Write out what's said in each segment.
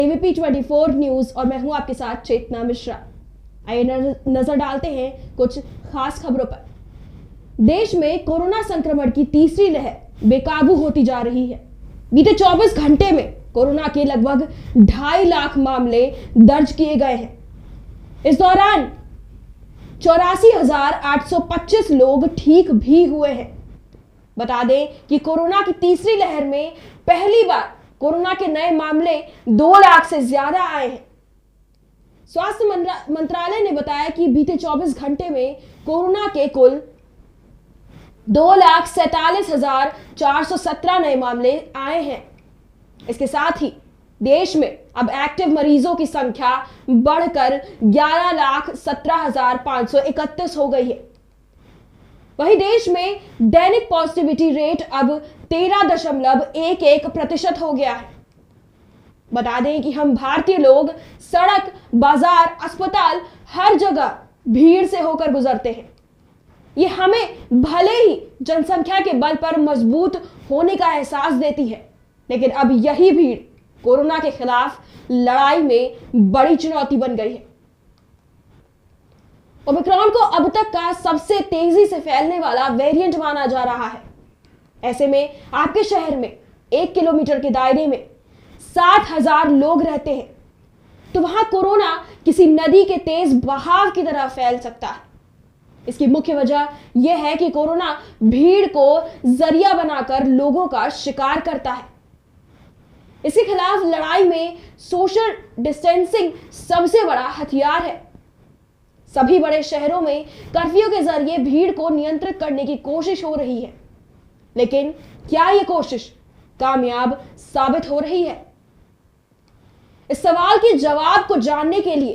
ABP 24 news और मैं हूं आपके साथ चेतना मिश्रा। आइए नजर डालते हैं कुछ खास खबरों पर। देश में कोरोना संक्रमण की तीसरी लहर बेकाबू होती जा रही है। बीते 24 घंटे में कोरोना के लगभग 2.5 लाख मामले दर्ज किए गए हैं। इस दौरान 84,825 लोग ठीक भी हुए हैं। बता दें कि कोरोना की तीसरी लहर में पहली बार कोरोना के नए मामले 2 लाख से ज्यादा आए हैं। स्वास्थ्य मंत्रालय ने बताया कि बीते 24 घंटे में कोरोना के कुल 2,47,417 नए मामले आए हैं। इसके साथ ही देश में अब एक्टिव मरीजों की संख्या बढ़कर 11,17,531 हो गई है। वहीं देश में दैनिक पॉजिटिविटी रेट अब 13.11% हो गया है। बता दें कि हम भारतीय लोग सड़क, बाजार, अस्पताल हर जगह भीड़ से होकर गुजरते हैं। ये हमें भले ही जनसंख्या के बल पर मजबूत होने का एहसास देती है, लेकिन अब यही भीड़ कोरोना के खिलाफ लड़ाई में बड़ी चुनौती बन गई है। ओमिक्रॉन को अब तक का सबसे तेजी से फैलने वाला वेरिएंट माना जा रहा है। ऐसे में आपके शहर में 1 किलोमीटर के दायरे में 7,000 लोग रहते हैं, तो वहां कोरोना किसी नदी के तेज बहाव की तरह फैल सकता है। इसकी मुख्य वजह यह है कि कोरोना भीड़ को जरिया बनाकर लोगों का शिकार करता है। इसके खिलाफ लड़ाई में सोशल डिस्टेंसिंग सबसे बड़ा हथियार है। सभी बड़े शहरों में कर्फ्यू के जरिए भीड़ को नियंत्रित करने की कोशिश हो रही है, लेकिन क्या यह कोशिश कामयाब साबित हो रही है? इस सवाल के जवाब को जानने के लिए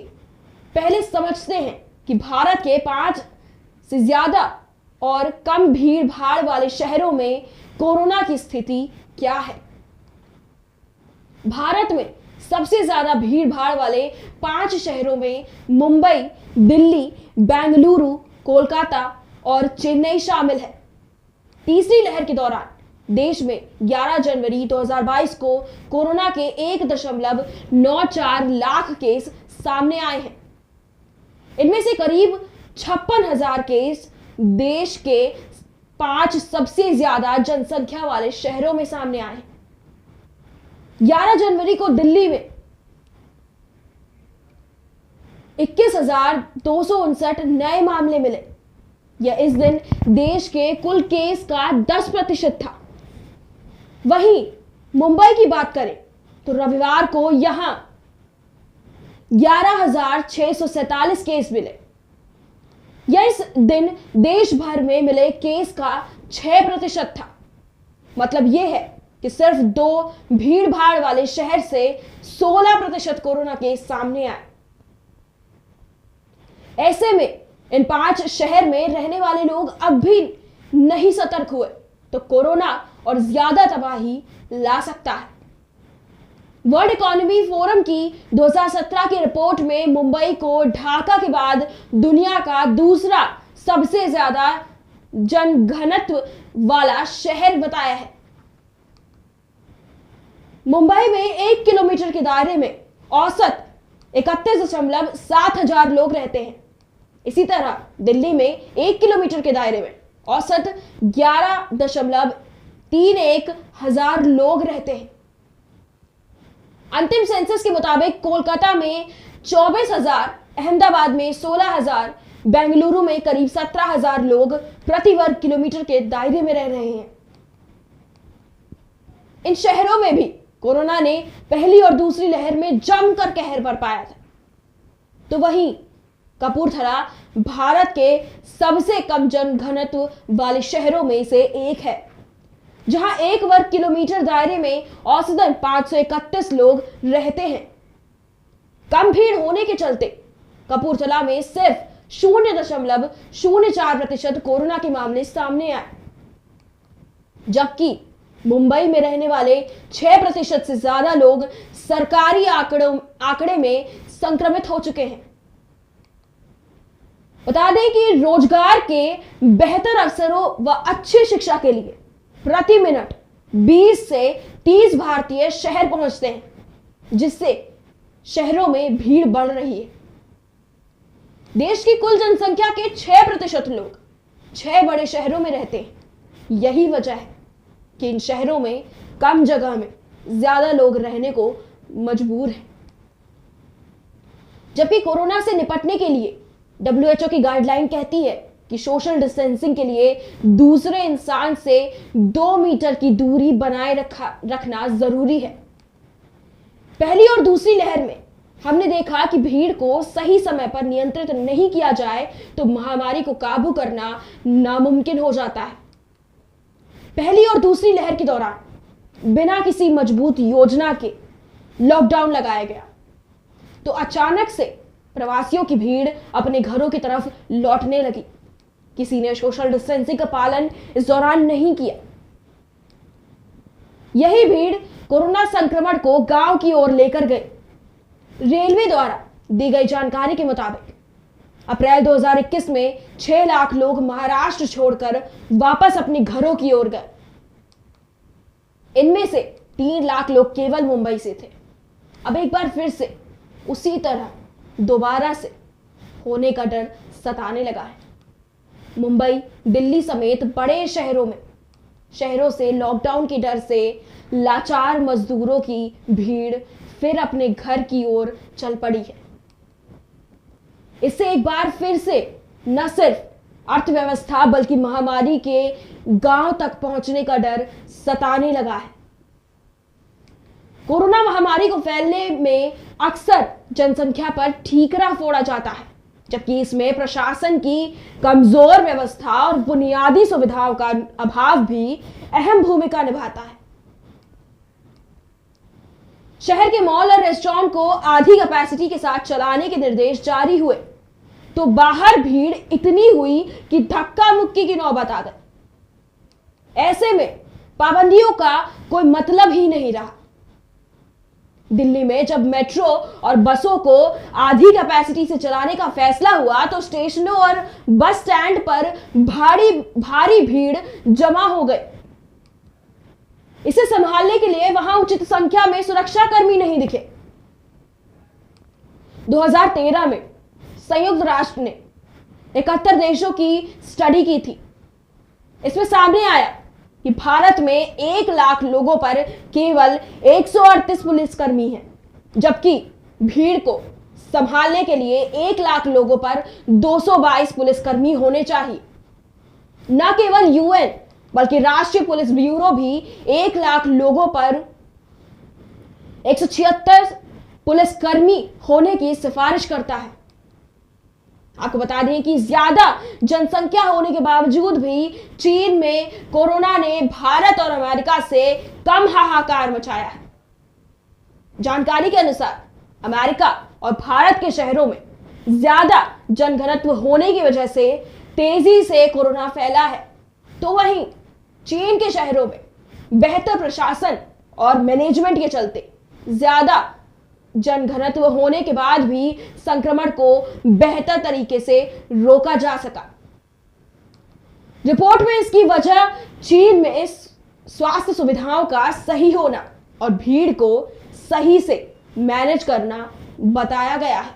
पहले समझते हैं कि भारत के 5 से ज्यादा और कम भीड़ भाड़ वाले शहरों में कोरोना की स्थिति क्या है। भारत में सबसे ज्यादा भीड़ भाड़ वाले 5 शहरों में मुंबई, दिल्ली, बेंगलुरु, कोलकाता और चेन्नई शामिल है। तीसरी लहर के दौरान देश में 11 जनवरी 2022 को कोरोना के 1.94 लाख केस सामने आए हैं। इनमें से करीब 56,000 केस देश के 5 सबसे ज्यादा जनसंख्या वाले शहरों में सामने आए हैं। 11 जनवरी को दिल्ली में 21,259 नए मामले मिले। यह इस दिन देश के कुल केस का 10% था। वहीं मुंबई की बात करें तो रविवार को यहां 11,647 केस मिले। यह इस दिन देश भर में मिले केस का 6% था। मतलब यह है कि सिर्फ 2 भीड़ भाड़ वाले शहर से 16% कोरोना केस सामने आए। ऐसे में इन 5 शहर में रहने वाले लोग अब भी नहीं सतर्क हुए तो कोरोना और ज्यादा तबाही ला सकता है। वर्ल्ड इकोनॉमी फोरम की 2017 की रिपोर्ट में मुंबई को ढाका के बाद दुनिया का दूसरा सबसे ज्यादा जनघनत्व वाला शहर बताया है। मुंबई में 1 किलोमीटर के दायरे में औसत 31.7 हजार लोग रहते हैं। इसी तरह दिल्ली में 1 किलोमीटर के दायरे में औसत 11.31 हजार लोग रहते हैं। अंतिम सेंसस के मुताबिक कोलकाता में 24,000, अहमदाबाद में 16,000, बेंगलुरु में करीब 17,000 लोग प्रति वर्ग किलोमीटर के दायरे में रह रहे हैं। इन शहरों में भी कोरोना ने पहली और दूसरी लहर में जमकर कहर बरपाया था। तो वहीं कपूरथला भारत के सबसे कम जनघनत्व वाले शहरों में से एक है, जहां 1 वर्ग किलोमीटर दायरे में औसतन 531 लोग रहते हैं। कम भीड़ होने के चलते कपूरथला में सिर्फ 0.04% कोरोना के मामले सामने आए, जबकि मुंबई में रहने वाले 6% से ज्यादा लोग सरकारी आंकड़े में संक्रमित हो चुके हैं। बता दें कि रोजगार के बेहतर अवसरों व अच्छी शिक्षा के लिए प्रति मिनट 20 से 30 भारतीय शहर पहुंचते हैं, जिससे शहरों में भीड़ बढ़ रही है। देश की कुल जनसंख्या के 6% लोग 6 बड़े शहरों में रहते हैं। यही वजह है कि इन शहरों में कम जगह में ज्यादा लोग रहने को मजबूर हैं। जबकि कोरोना से निपटने के लिए WHO की गाइडलाइन कहती है कि सोशल डिस्टेंसिंग के लिए दूसरे इंसान से 2 मीटर की दूरी बनाए रखना जरूरी है। पहली और दूसरी लहर में हमने देखा कि भीड़ को सही समय पर नियंत्रित नहीं किया जाए तो महामारी को काबू करना नामुमकिन हो जाता है। पहली और दूसरी लहर के दौरान बिना किसी मजबूत योजना के लॉकडाउन लगाया गया तो अचानक से प्रवासियों की भीड़ अपने घरों की तरफ लौटने लगी। किसी ने सोशल डिस्टेंसिंग का पालन इस दौरान नहीं किया। यही भीड़ कोरोना संक्रमण को गांव की ओर लेकर गई। रेलवे द्वारा दी गई जानकारी के मुताबिक अप्रैल 2021 में 6 लाख लोग महाराष्ट्र छोड़कर वापस अपने घरों की ओर गए। इनमें से 3 लाख लोग केवल मुंबई से थे। अब एक बार फिर से उसी तरह दोबारा से होने का डर सताने लगा है। मुंबई, दिल्ली समेत बड़े शहरों से लॉकडाउन के डर से लाचार मजदूरों की भीड़ फिर अपने घर की ओर चल पड़ी है। इससे एक बार फिर से न सिर्फ अर्थव्यवस्था बल्कि महामारी के गांव तक पहुंचने का डर सताने लगा है। कोरोना महामारी को फैलने में अक्सर जनसंख्या पर ठीकरा फोड़ा जाता है, जबकि इसमें प्रशासन की कमजोर व्यवस्था और बुनियादी सुविधाओं का अभाव भी अहम भूमिका निभाता है। शहर के मॉल और रेस्टोरेंट को आधी कैपेसिटी के साथ चलाने के निर्देश जारी हुए तो बाहर भीड़ इतनी हुई कि धक्का मुक्की की नौबत आ गई। ऐसे में पाबंदियों का कोई मतलब ही नहीं रहा। दिल्ली में जब मेट्रो और बसों को आधी कैपेसिटी से चलाने का फैसला हुआ तो स्टेशनों और बस स्टैंड पर भारी भीड़ जमा हो गई। इसे संभालने के लिए वहां उचित संख्या में सुरक्षा कर्मी नहीं दिखे। 2013 में संयुक्त राष्ट्र ने 71 देशों की स्टडी की थी। इसमें सामने आया कि भारत में 1 लाख लोगों पर केवल 138 पुलिसकर्मी हैं, जबकि भीड़ को संभालने के लिए 1 लाख लोगों पर 222 पुलिसकर्मी होने चाहिए। न केवल यूएन बल्कि राष्ट्रीय पुलिस ब्यूरो भी 1 लाख लोगों पर 176 पुलिसकर्मी होने की सिफारिश करता है। आपको बता दें कि ज्यादा जनसंख्या होने के बावजूद भी चीन में कोरोना ने भारत और अमेरिका से कम हाहाकार मचाया है। जानकारी के अनुसार अमेरिका और भारत के शहरों में ज्यादा जनघनत्व होने की वजह से तेजी से कोरोना फैला है, तो वहीं चीन के शहरों में बेहतर प्रशासन और मैनेजमेंट के चलते ज्यादा जनघनत्व होने के बाद भी संक्रमण को बेहतर तरीके से रोका जा सका। रिपोर्ट में इसकी वजह चीन में स्वास्थ्य सुविधाओं का सही होना और भीड़ को सही से मैनेज करना बताया गया है।